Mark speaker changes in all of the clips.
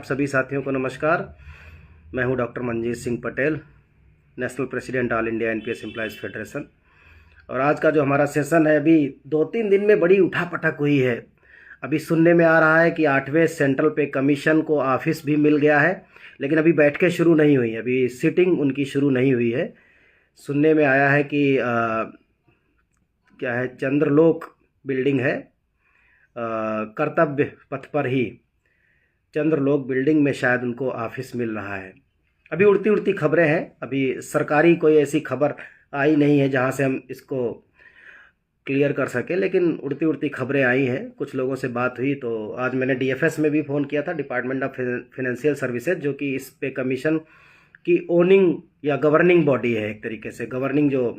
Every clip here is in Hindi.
Speaker 1: आप सभी साथियों को नमस्कार। मैं हूं doctor Manjeet Singh Patel, national president all India NPS employees federation. और आज का जो हमारा सेशन है, अभी 2-3 दिन में बड़ी उठापटक हुई है। अभी सुनने में आ रहा है कि 8वें सेंट्रल पे कमीशन को ऑफिस भी मिल गया है, लेकिन अभी बैठकें शुरू नहीं हुई, अभी सिटिंग उनकी शुरू नहीं हुई है। सुनने में आया है कि क्या है, चंद्रलोक बिल्डिंग है, कर्तव्य पथ पर ही चंद्रलोक बिल्डिंग में शायद उनको ऑफिस मिल रहा है। अभी उड़ती उड़ती खबरें हैं, अभी सरकारी कोई ऐसी खबर आई नहीं है जहां से हम इसको क्लियर कर सके, लेकिन उड़ती उड़ती खबरें आई हैं। कुछ लोगों से बात हुई तो आज मैंने डीएफएस में भी फ़ोन किया था, डिपार्टमेंट ऑफ फाइनेंशियल सर्विसेज, जो कि इस पे कमीशन की ओनिंग या गवर्निंग बॉडी है। एक तरीके से गवर्निंग जो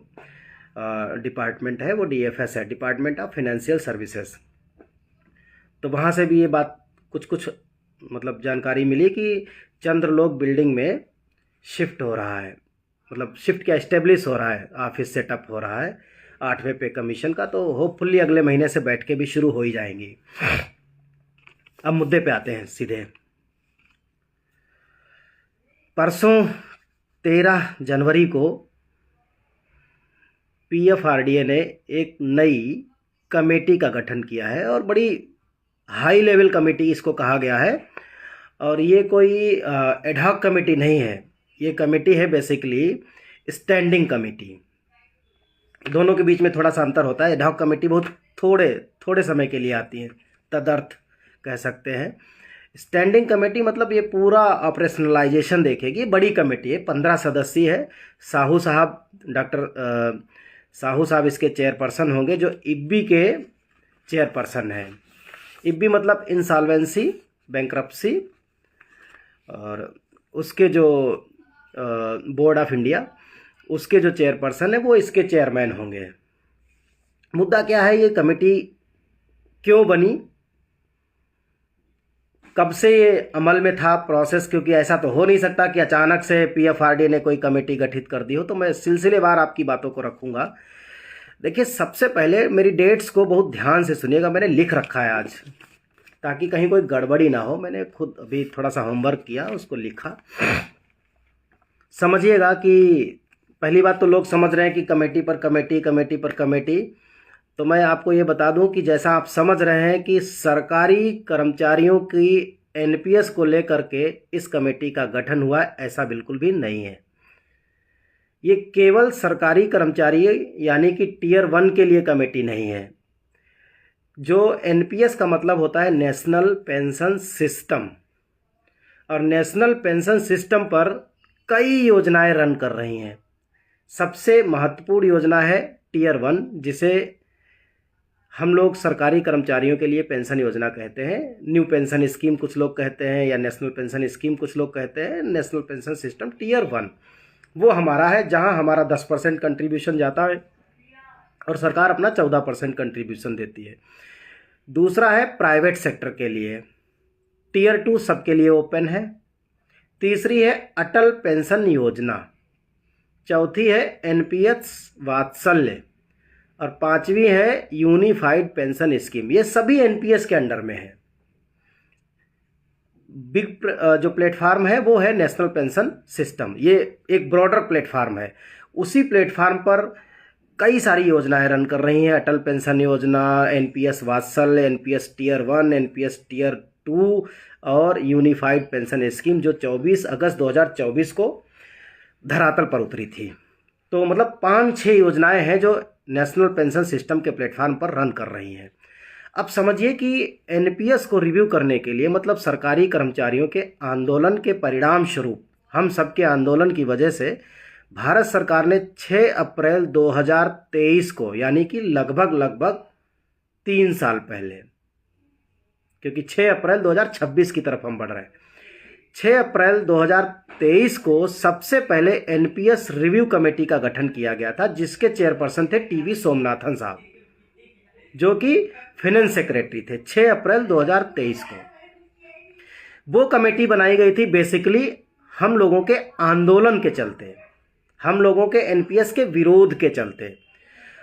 Speaker 1: डिपार्टमेंट है वो डीएफएस है, डिपार्टमेंट ऑफ फाइनेंशियल सर्विसेज। तो वहाँ से भी ये बात कुछ मतलब जानकारी मिली कि चंद्रलोक बिल्डिंग में शिफ्ट हो रहा है, मतलब शिफ्ट क्या, इस्टेब्लिश हो रहा है, ऑफिस सेटअप हो रहा है 8वें पे कमीशन का। तो होपफुली अगले महीने से बैठकें भी शुरू हो ही जाएंगी। अब मुद्दे पे आते हैं सीधे। परसों 13 जनवरी को पीएफआरडीए ने एक नई कमेटी का गठन किया है, और बड़ी हाई लेवल कमेटी इसको कहा गया है। और ये कोई एडहॉक कमेटी नहीं है, ये कमेटी है बेसिकली स्टैंडिंग कमेटी। दोनों के बीच में थोड़ा सा अंतर होता है। एडहॉक कमेटी बहुत थोड़े समय के लिए आती है, तदर्थ कह सकते हैं। स्टैंडिंग कमेटी मतलब ये पूरा ऑपरेशनलाइजेशन देखेगी। बड़ी कमेटी है, 15 सदस्यीय है। डॉक्टर साहू साहब इसके चेयरपर्सन होंगे, जो इब्बी के चेयरपर्सन हैं। इब्बी मतलब इंसॉल्वेंसी, बैंक्रप्सी, और उसके जो बोर्ड ऑफ इंडिया, उसके जो चेयरपर्सन है वो इसके चेयरमैन होंगे। मुद्दा क्या है, ये कमेटी क्यों बनी, कब से ये अमल में था प्रोसेस, क्योंकि ऐसा तो हो नहीं सकता कि अचानक से पीएफआरडी ने कोई कमेटी गठित कर दी हो। तो मैं सिलसिलेवार आपकी बातों को रखूंगा। देखिए, सबसे पहले मेरी डेट्स को बहुत ध्यान से सुनिएगा, मैंने लिख रखा है आज, ताकि कहीं कोई गड़बड़ी ना हो। मैंने खुद अभी थोड़ा सा होमवर्क किया, उसको लिखा। समझिएगा कि पहली बात तो लोग समझ रहे हैं कि कमेटी पर कमेटी, कमेटी पर कमेटी। तो मैं आपको ये बता दूं कि जैसा आप समझ रहे हैं कि सरकारी कर्मचारियों की एनपीएस को लेकर के इस कमेटी का गठन हुआ है, ऐसा बिल्कुल भी नहीं है। ये केवल सरकारी कर्मचारी यानी कि टियर 1 के लिए कमेटी नहीं है। जो एनपीएस का मतलब होता है नेशनल पेंशन सिस्टम, और नेशनल पेंशन सिस्टम पर कई योजनाएं रन कर रही हैं। सबसे महत्वपूर्ण योजना है टियर 1, जिसे हम लोग सरकारी कर्मचारियों के लिए पेंशन योजना कहते हैं। न्यू पेंशन स्कीम कुछ लोग कहते हैं, या नेशनल पेंशन स्कीम कुछ लोग कहते हैं। नेशनल पेंशन सिस्टम टियर 1 वो हमारा है, जहां हमारा 10% कंट्रीब्यूशन जाता है और सरकार अपना 14% कंट्रीब्यूशन देती है। दूसरा है प्राइवेट सेक्टर के लिए, टियर 2 सबके लिए ओपन है। तीसरी है अटल पेंशन योजना। चौथी है एनपीएस वात्सल्य, और 5वीं है यूनिफाइड पेंशन स्कीम। ये सभी एनपीएस के अंडर में है। बिग जो प्लेटफार्म है वो है नेशनल पेंशन सिस्टम। ये एक ब्रॉडर प्लेटफार्म है। उसी प्लेटफार्म पर कई सारी योजनाएं रन कर रही हैं। अटल पेंशन योजना, एनपीएस वात्सल्य, एनपीएस टियर 1, एनपीएस टियर 2 और यूनिफाइड पेंशन स्कीम, जो 24 अगस्त 2024 को धरातल पर उतरी थी। तो मतलब 5-6 योजनाएं हैं जो नेशनल पेंशन सिस्टम के प्लेटफार्म पर रन कर रही हैं। अब समझिए कि एनपीएस को रिव्यू करने के लिए, मतलब सरकारी कर्मचारियों के आंदोलन के परिणाम स्वरूप, हम सबके आंदोलन की वजह से भारत सरकार ने 6 अप्रैल 2023 को, यानी कि लगभग 3 साल पहले, क्योंकि 6 अप्रैल 2026 की तरफ हम बढ़ रहे हैं, 6 अप्रैल 2023 को सबसे पहले एनपीएस रिव्यू कमेटी का गठन किया गया था, जिसके चेयरपर्सन थे टीवी सोमनाथन साहब, जो कि फाइनेंस सेक्रेटरी थे। 6 अप्रैल 2023 को वो कमेटी बनाई गई थी, बेसिकली हम लोगों के आंदोलन के चलते, हम लोगों के एनपीएस के विरोध के चलते।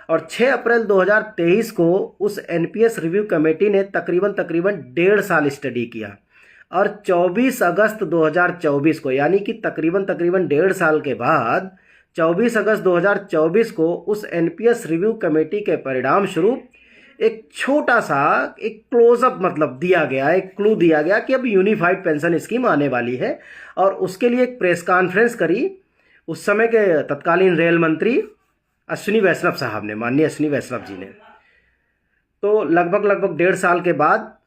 Speaker 1: और 6 अप्रैल 2023 को उस एनपीएस रिव्यू कमेटी ने तकरीबन 1.5 साल स्टडी किया, और 24 अगस्त 2024 को, यानी कि तकरीबन 1.5 साल के बाद 24 अगस्त 2024 को उस एनपीएस रिव्यू कमेटी के परिणाम स्वरूप एक छोटा सा एक क्लोजअप मतलब दिया गया, एक क्लू दिया गया कि अब यूनिफाइड पेंशन स्कीम आने वाली है। और उसके लिए एक प्रेस कॉन्फ्रेंस करी उस समय के तत्कालीन रेल मंत्री अश्विनी वैष्णव साहब ने, माननीय अश्विनी वैष्णव जी ने। तो लगभग 1.5 साल के बाद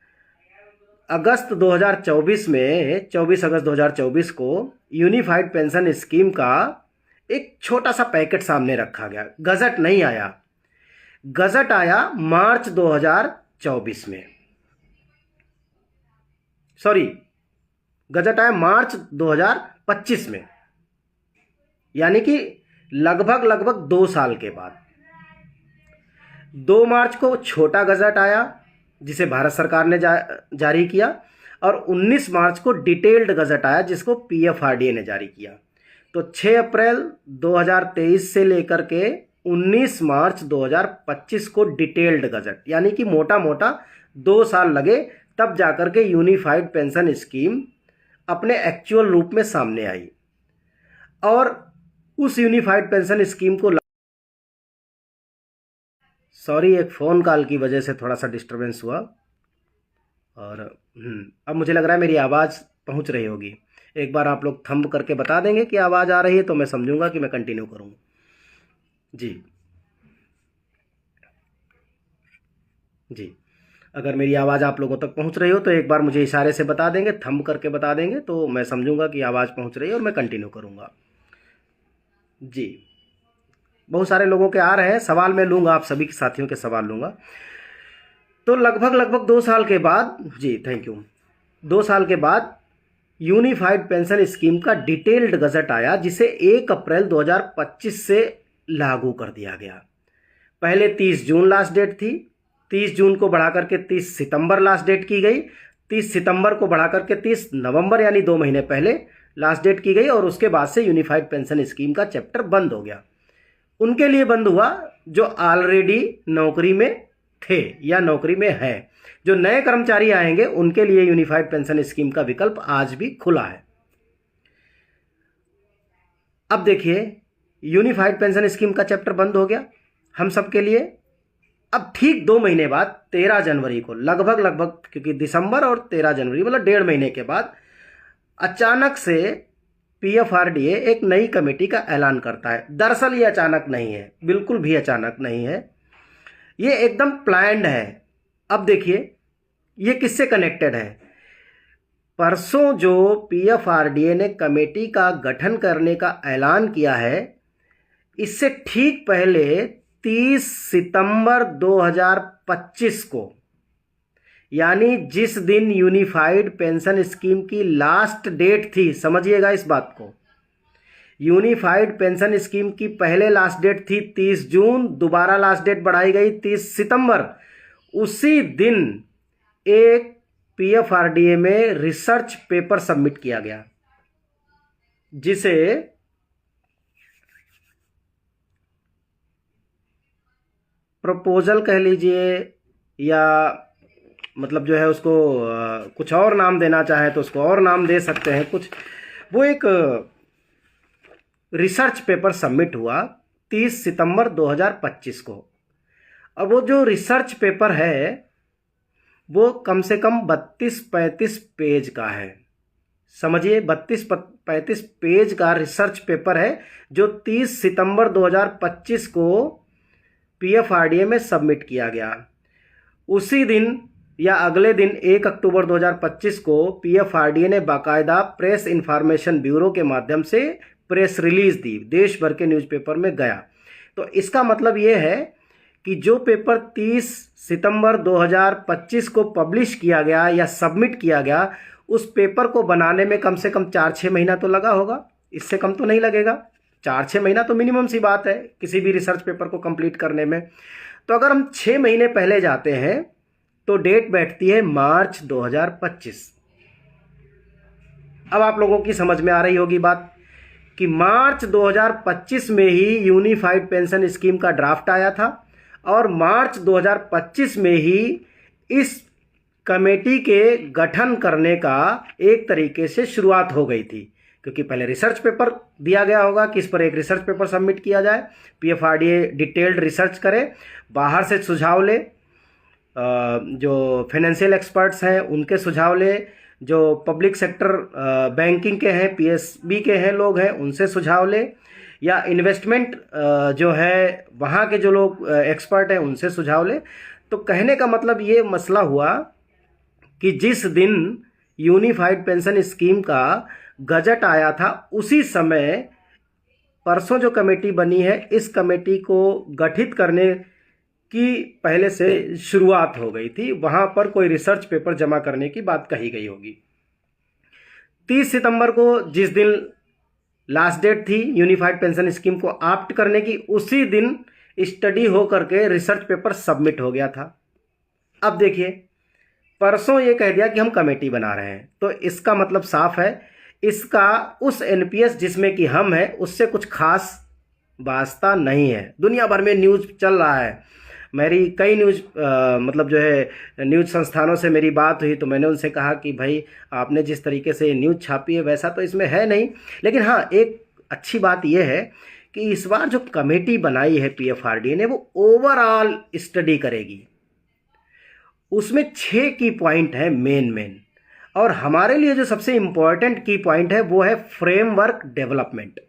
Speaker 1: अगस्त 2024 में 24 अगस्त 2024 को यूनिफाइड पेंशन स्कीम का एक छोटा सा पैकेट सामने रखा गया। गजट नहीं आया, गजट आया मार्च 2024 में, सॉरी गजट आया मार्च 2025 में, यानी कि लगभग 2 साल के बाद। 2 मार्च को छोटा गजट आया जिसे भारत सरकार ने जारी किया, और 19 मार्च को डिटेल्ड गजट आया जिसको पीएफआरडीए ने जारी किया। तो 6 अप्रैल 2023 से लेकर के 19 मार्च 2025 को डिटेल्ड गजट, यानी कि मोटा मोटा 2 साल लगे तब जाकर के यूनिफाइड पेंशन स्कीम अपने एक्चुअल रूप में सामने आई। और उस यूनिफाइड पेंशन स्कीम को, सॉरी एक फ़ोन कॉल की वजह से थोड़ा सा डिस्टरबेंस हुआ, और अब मुझे लग रहा है मेरी आवाज़ पहुंच रही होगी। एक बार आप लोग थंब करके बता देंगे कि आवाज़ आ रही है तो मैं समझूंगा कि मैं कंटिन्यू करूँ। जी, अगर मेरी आवाज़ आप लोगों तक पहुंच रही हो तो एक बार मुझे इशारे से बता देंगे, थंब करके बता देंगे, तो मैं समझूंगा कि आवाज़ पहुंच रही है और मैं कंटिन्यू करूँगा। जी, बहुत सारे लोगों के आ रहे हैं सवाल, मैं लूँगा, आप सभी के साथियों के सवाल लूँगा। तो लगभग 2 साल के बाद, जी थैंक यू, 2 साल के बाद यूनिफाइड पेंशन स्कीम का डिटेल्ड गजट आया जिसे 1 अप्रैल 2025 से लागू कर दिया गया। पहले 30 जून लास्ट डेट थी, 30 जून को बढ़ा करके 30 सितंबर लास्ट डेट की गई, 30 सितंबर को बढ़ा करके 30 नवंबर यानी 2 महीने पहले लास्ट डेट की गई, और उसके बाद से यूनिफाइड पेंशन स्कीम का चैप्टर बंद हो गया। उनके लिए बंद हुआ जो ऑलरेडी नौकरी में थे या नौकरी में हैं। जो नए कर्मचारी आएंगे उनके लिए यूनिफाइड पेंशन स्कीम का विकल्प आज भी खुला है। अब देखिए, यूनिफाइड पेंशन स्कीम का चैप्टर बंद हो गया हम सब के लिए। अब ठीक 2 महीने बाद 13 जनवरी को, लगभग क्योंकि दिसंबर और 13 जनवरी मतलब 1.5 महीने के बाद, अचानक से पीएफआरडीए एक नई कमेटी का ऐलान करता है। दरअसल ये अचानक नहीं है, बिल्कुल भी अचानक नहीं है, ये एकदम प्लान्ड है। अब देखिए ये किससे कनेक्टेड है। परसों जो पीएफआरडीए ने कमेटी का गठन करने का ऐलान किया है, इससे ठीक पहले 30 सितंबर 2025 को, यानी जिस दिन यूनिफाइड पेंशन स्कीम की लास्ट डेट थी, समझिएगा इस बात को, यूनिफाइड पेंशन स्कीम की पहले लास्ट डेट थी 30 जून, दोबारा लास्ट डेट बढ़ाई गई 30 सितंबर। उसी दिन एक पीएफआरडीए में रिसर्च पेपर सबमिट किया गया जिसे प्रपोजल कह लीजिए, या मतलब जो है उसको कुछ और नाम देना चाहे तो उसको और नाम दे सकते हैं कुछ। वो एक रिसर्च पेपर सबमिट हुआ 30 सितंबर 2025 को। अब वो जो रिसर्च पेपर है वो कम से कम 32-35 पेज का है। समझिए 32-35 पेज का रिसर्च पेपर है जो 30 सितंबर 2025 को पीएफआरडीए में सबमिट किया गया। उसी दिन या अगले दिन 1 अक्टूबर 2025 को पीएफआरडीए ने बाकायदा प्रेस इंफॉर्मेशन ब्यूरो के माध्यम से प्रेस रिलीज दी, देश भर के न्यूज़पेपर में गया। तो इसका मतलब ये है कि जो पेपर 30 सितंबर 2025 को पब्लिश किया गया या सबमिट किया गया, उस पेपर को बनाने में कम से कम 4-6 महीना तो लगा होगा, इससे कम तो नहीं लगेगा। 4-6 महीना तो मिनिमम सी बात है किसी भी रिसर्च पेपर को कंप्लीट करने में। तो अगर हम 6 महीने पहले जाते हैं तो डेट बैठती है मार्च 2025। अब आप लोगों की समझ में आ रही होगी बात कि मार्च 2025 में ही यूनिफाइड पेंशन स्कीम का ड्राफ्ट आया था, और मार्च 2025 में ही इस कमेटी के गठन करने का एक तरीके से शुरुआत हो गई थी, क्योंकि पहले रिसर्च पेपर दिया गया होगा कि इस पर एक रिसर्च पेपर सबमिट किया जाए, पीएफआरडीए डिटेल्ड रिसर्च करे, बाहर से सुझाव ले, जो फाइनेंशियल एक्सपर्ट्स हैं उनके सुझाव ले, जो पब्लिक सेक्टर बैंकिंग के हैं, पीएसबी के हैं लोग हैं उनसे सुझाव ले, या इन्वेस्टमेंट जो है वहाँ के जो लोग एक्सपर्ट हैं उनसे सुझाव ले। तो कहने का मतलब ये मसला हुआ कि जिस दिन यूनिफाइड पेंशन स्कीम का गजट आया था उसी समय परसों जो कमेटी बनी है, इस कमेटी को गठित करने की पहले से शुरुआत हो गई थी। वहाँ पर कोई रिसर्च पेपर जमा करने की बात कही गई होगी। 30 सितंबर को जिस दिन लास्ट डेट थी यूनिफाइड पेंशन स्कीम को ऑप्ट करने की, उसी दिन स्टडी हो करके रिसर्च पेपर सबमिट हो गया था। अब देखिए, परसों ये कह दिया कि हम कमेटी बना रहे हैं, तो इसका मतलब साफ है इसका उस एनपीएस जिसमें कि हम हैं उससे कुछ खास वास्ता नहीं है। दुनिया भर में न्यूज़ चल रहा है, मेरी कई न्यूज़ मतलब जो है न्यूज़ संस्थानों से मेरी बात हुई तो मैंने उनसे कहा कि भाई आपने जिस तरीके से न्यूज़ छापी है वैसा तो इसमें है नहीं, लेकिन हाँ एक अच्छी बात यह है कि इस बार जो कमेटी बनाई है पीएफआरडीए ने वो ओवरऑल स्टडी करेगी। उसमें 6 की पॉइंट है मेन, और हमारे लिए जो सबसे इंपॉर्टेंट की पॉइंट है वो है फ्रेमवर्क डेवलपमेंट।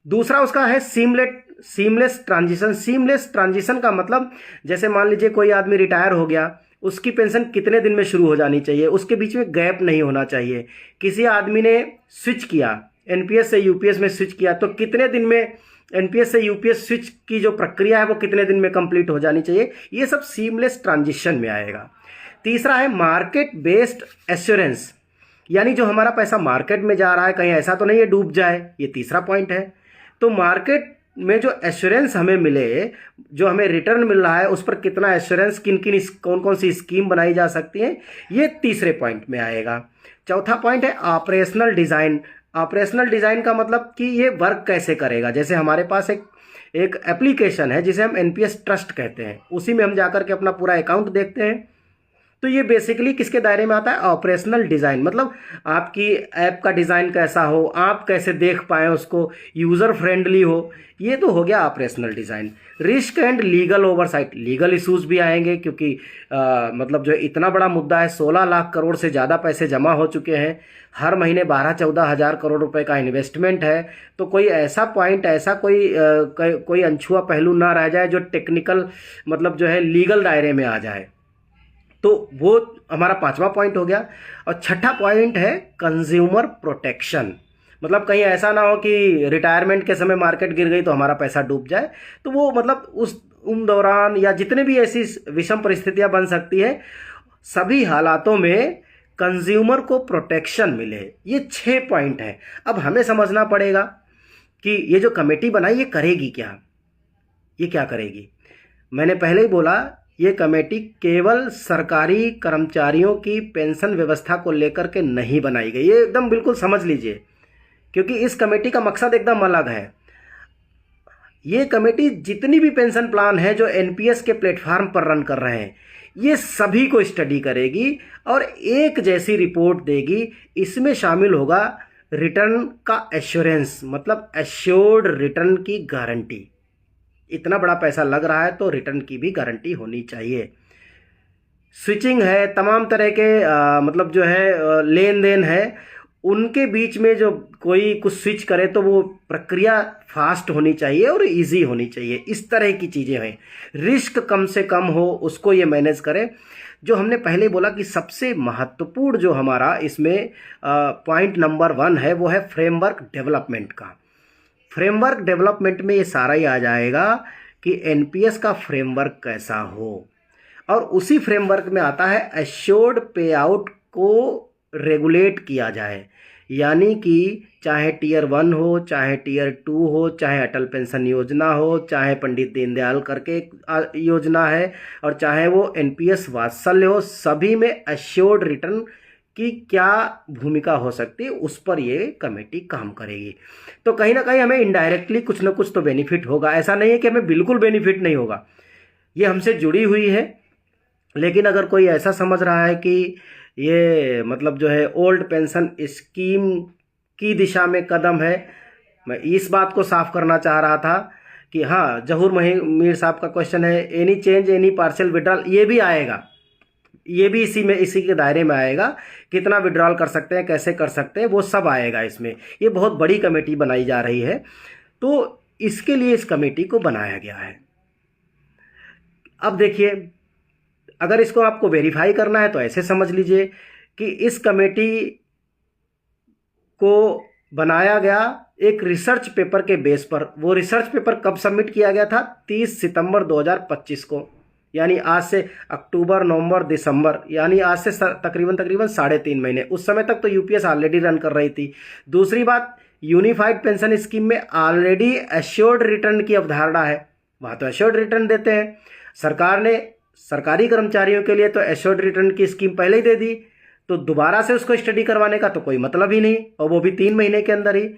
Speaker 1: दूसरा उसका है सीमलेस ट्रांजिशन। सीमलेस ट्रांजिशन का मतलब जैसे मान लीजिए कोई आदमी रिटायर हो गया, उसकी पेंशन कितने दिन में शुरू हो जानी चाहिए, उसके बीच में गैप नहीं होना चाहिए। किसी आदमी ने स्विच किया, एनपीएस से यूपीएस में स्विच किया, तो कितने दिन में एनपीएस से यूपीएस स्विच की जो प्रक्रिया है वो कितने दिन में कंप्लीट हो जानी चाहिए। ये सब सीमलेस ट्रांजिशन में आएगा। तीसरा है मार्केट बेस्ड एश्योरेंस, यानी जो हमारा पैसा मार्केट में जा रहा है कहीं ऐसा तो नहीं है डूब जाए, ये तीसरा पॉइंट है। तो मार्केट में जो एश्योरेंस हमें मिले, जो हमें रिटर्न मिल रहा है उस पर कितना एश्योरेंस, कौन कौन सी स्कीम बनाई जा सकती है, ये तीसरे पॉइंट में आएगा। चौथा पॉइंट है ऑपरेशनल डिज़ाइन। ऑपरेशनल डिज़ाइन का मतलब कि ये वर्क कैसे करेगा। जैसे हमारे पास एक एप्लीकेशन है जिसे हम एनपीएस ट्रस्ट कहते हैं, उसी में हम जाकर के अपना पूरा अकाउंट देखते हैं। तो ये बेसिकली किसके दायरे में आता है, ऑपरेशनल डिज़ाइन। मतलब आपकी ऐप का डिज़ान कैसा हो, आप कैसे देख पाएँ उसको, यूज़र फ्रेंडली हो, ये तो हो गया operational design. Risk and legal oversight, legal issues भी आएंगे क्योंकि मतलब जो इतना बड़ा मुद्दा है, 16 लाख करोड़ से ज़्यादा पैसे जमा हो चुके हैं, हर महीने 12-14 हज़ार करोड़ रुपए का इन्वेस्टमेंट है। तो कोई ऐसा पॉइंट, ऐसा कोई अनछुआ पहलू ना रह जाए जो टेक्निकल मतलब जो है लीगल दायरे में आ जाए। तो वो हमारा 5वां पॉइंट हो गया। और छठा पॉइंट है कंज्यूमर प्रोटेक्शन। मतलब कहीं ऐसा ना हो कि रिटायरमेंट के समय मार्केट गिर गई तो हमारा पैसा डूब जाए, तो वो मतलब उन दौरान या जितने भी ऐसी विषम परिस्थितियां बन सकती है, सभी हालातों में कंज्यूमर को प्रोटेक्शन मिले। ये 6 पॉइंट है। अब हमें समझना पड़ेगा कि ये जो कमेटी बनाई ये करेगी क्या, ये क्या करेगी। मैंने पहले ही बोला, ये कमेटी केवल सरकारी कर्मचारियों की पेंशन व्यवस्था को लेकर के नहीं बनाई गई, ये एकदम बिल्कुल समझ लीजिए, क्योंकि इस कमेटी का मकसद एकदम अलग है। ये कमेटी जितनी भी पेंशन प्लान है जो एनपीएस के प्लेटफॉर्म पर रन कर रहे हैं, ये सभी को स्टडी करेगी और एक जैसी रिपोर्ट देगी। इसमें शामिल होगा रिटर्न का एश्योरेंस, मतलब एश्योर्ड रिटर्न की गारंटी। इतना बड़ा पैसा लग रहा है तो रिटर्न की भी गारंटी होनी चाहिए। स्विचिंग है, तमाम तरह के मतलब जो है लेन देन है, उनके बीच में जो कोई कुछ स्विच करे तो वो प्रक्रिया फास्ट होनी चाहिए और इजी होनी चाहिए। इस तरह की चीज़ें हैं, रिस्क कम से कम हो उसको ये मैनेज करे। जो हमने पहले बोला कि सबसे महत्वपूर्ण जो हमारा इसमें पॉइंट नंबर 1 है वो है फ्रेमवर्क डेवलपमेंट का। फ्रेमवर्क डेवलपमेंट में ये सारा ही आ जाएगा कि एनपीएस का फ्रेमवर्क कैसा हो, और उसी फ्रेमवर्क में आता है एश्योर्ड पे आउट को रेगुलेट किया जाए। यानी कि चाहे टीयर 1 हो, चाहे टीयर 2 हो, चाहे अटल पेंशन योजना हो, चाहे पंडित दीनदयाल करके योजना है, और चाहे वो एनपीएस वात्सल्य हो, सभी में एश्योर्ड रिटर्न की क्या भूमिका हो सकती है उस पर ये कमेटी काम करेगी। तो कहीं ना कहीं हमें इनडायरेक्टली कुछ ना कुछ तो बेनिफिट होगा। ऐसा नहीं है कि हमें बिल्कुल बेनिफिट नहीं होगा, ये हमसे जुड़ी हुई है। लेकिन अगर कोई ऐसा समझ रहा है कि ये मतलब जो है ओल्ड पेंशन स्कीम की दिशा में कदम है, मैं इस बात को साफ करना चाह रहा था कि हाँ, जहूर मीर साहब का क्वेश्चन है any change any partial withdrawal, ये भी आएगा, ये भी इसी के दायरे में आएगा। कितना विड्रॉल कर सकते हैं, कैसे कर सकते हैं, वो सब आएगा इसमें। ये बहुत बड़ी कमेटी बनाई जा रही है, तो इसके लिए इस कमेटी को बनाया गया है। अब देखिए, अगर इसको आपको वेरीफाई करना है तो ऐसे समझ लीजिए कि इस कमेटी को बनाया गया एक रिसर्च पेपर के बेस पर। वो रिसर्च पेपर कब सबमिट किया गया था? 30 सितंबर 2025 को, यानी आज से अक्टूबर, नवंबर, दिसंबर, यानी आज से तकरीबन 3.5 महीने। उस समय तक तो यूपीएस ऑलरेडी रन कर रही थी। दूसरी बात, यूनिफाइड पेंशन स्कीम में ऑलरेडी एश्योर्ड रिटर्न की अवधारणा है, वहाँ तो एश्योर्ड रिटर्न देते हैं। सरकार ने सरकारी कर्मचारियों के लिए तो एश्योर्ड रिटर्न की स्कीम पहले ही दे दी, तो दोबारा से उसको स्टडी करवाने का तो कोई मतलब ही नहीं, और वो भी 3 महीने के अंदर ही।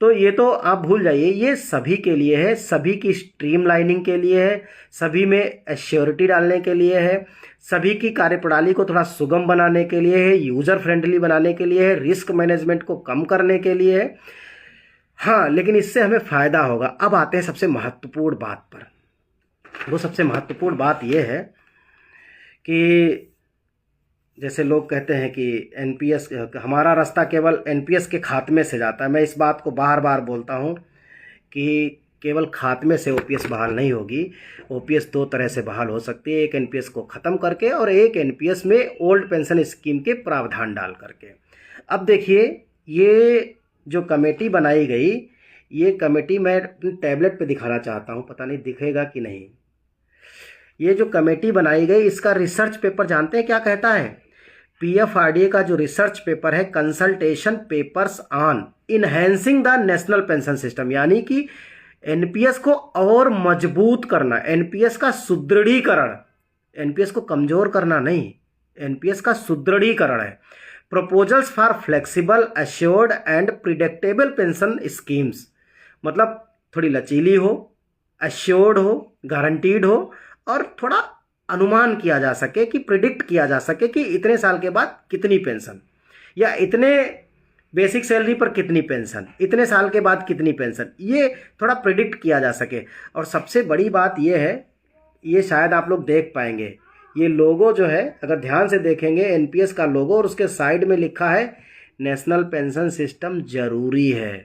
Speaker 1: तो ये तो आप भूल जाइए, ये सभी के लिए है, सभी की स्ट्रीमलाइनिंग के लिए है, सभी में एश्योरिटी डालने के लिए है, सभी की कार्यप्रणाली को थोड़ा सुगम बनाने के लिए है, यूज़र फ्रेंडली बनाने के लिए है, रिस्क मैनेजमेंट को कम करने के लिए है। हाँ, लेकिन इससे हमें फ़ायदा होगा। अब आते हैं सबसे महत्वपूर्ण बात पर। वो सबसे महत्वपूर्ण बात यह है कि जैसे लोग कहते हैं कि एनपीएस, हमारा रास्ता केवल एनपीएस के खात्मे से जाता है। मैं इस बात को बार बार बोलता हूँ कि केवल खात्मे से ओपीएस बहाल नहीं होगी। ओपीएस 2 तरह से बहाल हो सकती है, एक एनपीएस को ख़त्म करके और एक एनपीएस में ओल्ड पेंशन स्कीम के प्रावधान डाल करके। अब देखिए, ये जो कमेटी बनाई गई, ये कमेटी मैं अपनी टैबलेट पे दिखाना चाहता हूँ, पता नहीं दिखेगा कि नहीं। ये जो कमेटी बनाई गई, इसका रिसर्च पेपर जानते हैं क्या कहता है? पीएफआरडीए का जो रिसर्च पेपर है, consultation papers on enhancing the national pension system, यानी कि एनपीएस को और मजबूत करना, एनपीएस का सुदृढ़ीकरण, एनपीएस को कमजोर करना नहीं, एनपीएस का सुदृढ़ीकरण है। Proposals for flexible, assured and predictable pension schemes, मतलब थोड़ी लचीली हो, एश्योर्ड हो, गारंटीड हो, और थोड़ा अनुमान किया जा सके, कि प्रिडिक्ट किया जा सके कि इतने साल के बाद कितनी पेंशन, या इतने बेसिक सैलरी पर कितनी पेंशन, इतने साल के बाद कितनी पेंशन, ये थोड़ा प्रिडिक्ट किया जा सके। और सबसे बड़ी बात ये है, ये शायद आप लोग देख पाएंगे, ये लोगो जो है, अगर ध्यान से देखेंगे, एनपीएस का लोगो, और उसके साइड में लिखा है नेशनल पेंशन सिस्टम जरूरी है।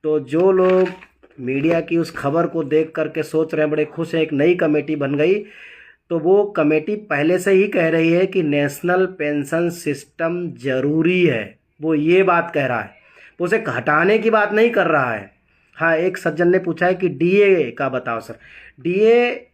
Speaker 1: तो जो लोग मीडिया की उस खबर को देख करके सोच रहे हैं, बड़े खुश हैं, एक नई कमेटी बन गई, तो वो कमेटी पहले से ही कह रही है कि नेशनल पेंशन सिस्टम जरूरी है। वो ये बात कह रहा है, वो उसे हटाने की बात नहीं कर रहा है। हाँ, एक सज्जन ने पूछा है कि डीए का बताओ सर। डीए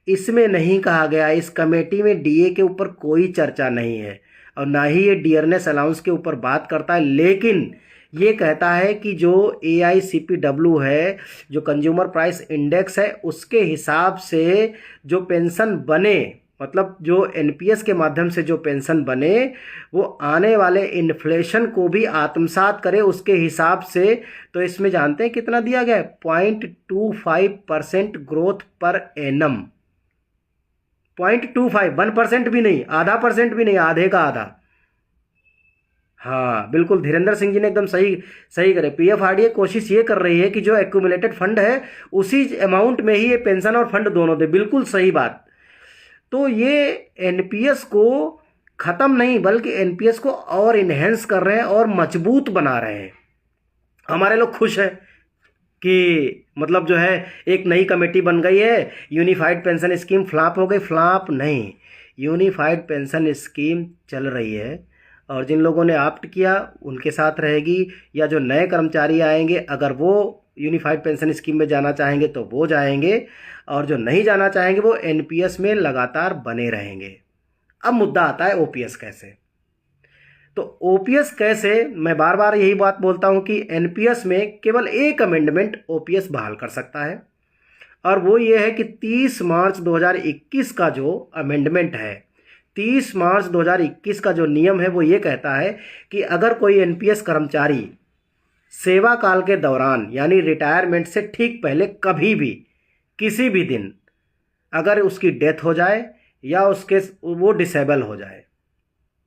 Speaker 1: इसमें नहीं कहा गया, इस कमेटी में डीए के ऊपर कोई चर्चा नहीं है, और ना ही ये डियरनेस अलाउंस के ऊपर बात करता है। लेकिन ये कहता है कि जो AICPW है, जो कंज्यूमर प्राइस इंडेक्स है, उसके हिसाब से जो पेंशन बने, मतलब जो एनपीएस के माध्यम से जो पेंशन बने, वो आने वाले इन्फ्लेशन को भी आत्मसात करे उसके हिसाब से। तो इसमें जानते हैं कितना दिया गया है? 0.25% ग्रोथ पर एनम। 0.25, 1% भी नहीं, आधा परसेंट भी नहीं, आधे का आधा। हाँ बिल्कुल, धीरेन्द्र सिंह जी ने एकदम सही करे। पीएफआरडीए कोशिश ये कर रही है कि जो एक्यूमुलेटेड फंड है उसी अमाउंट में ही ये पेंशन और फंड दोनों दे, बिल्कुल सही बात। तो ये एनपीएस को ख़त्म नहीं, बल्कि एनपीएस को और इन्हेंस कर रहे हैं और मजबूत बना रहे हैं। हमारे लोग खुश हैं कि मतलब जो है एक नई कमेटी बन गई है, यूनिफाइड पेंशन स्कीम फ्लॉप हो गई। फ्लॉप नहीं, यूनिफाइड पेंशन स्कीम चल रही है, और जिन लोगों ने ऑप्ट किया उनके साथ रहेगी, या जो नए कर्मचारी आएंगे अगर वो यूनिफाइड पेंशन स्कीम में जाना चाहेंगे तो वो जाएंगे, और जो नहीं जाना चाहेंगे वो एनपीएस में लगातार बने रहेंगे। अब मुद्दा आता है ओपीएस कैसे। तो ओपीएस कैसे, मैं बार बार यही बात बोलता हूं कि एनपीएस में केवल एक अमेंडमेंट ओपीएस बहाल कर सकता है, और वो ये है कि 30 मार्च 2021 का जो अमेंडमेंट है, 30 मार्च 2021 का जो नियम है, वो ये कहता है कि अगर कोई एनपीएस कर्मचारी सेवा काल के दौरान, यानी रिटायरमेंट से ठीक पहले, कभी भी किसी भी दिन अगर उसकी डेथ हो जाए या उसके वो डिसेबल हो जाए,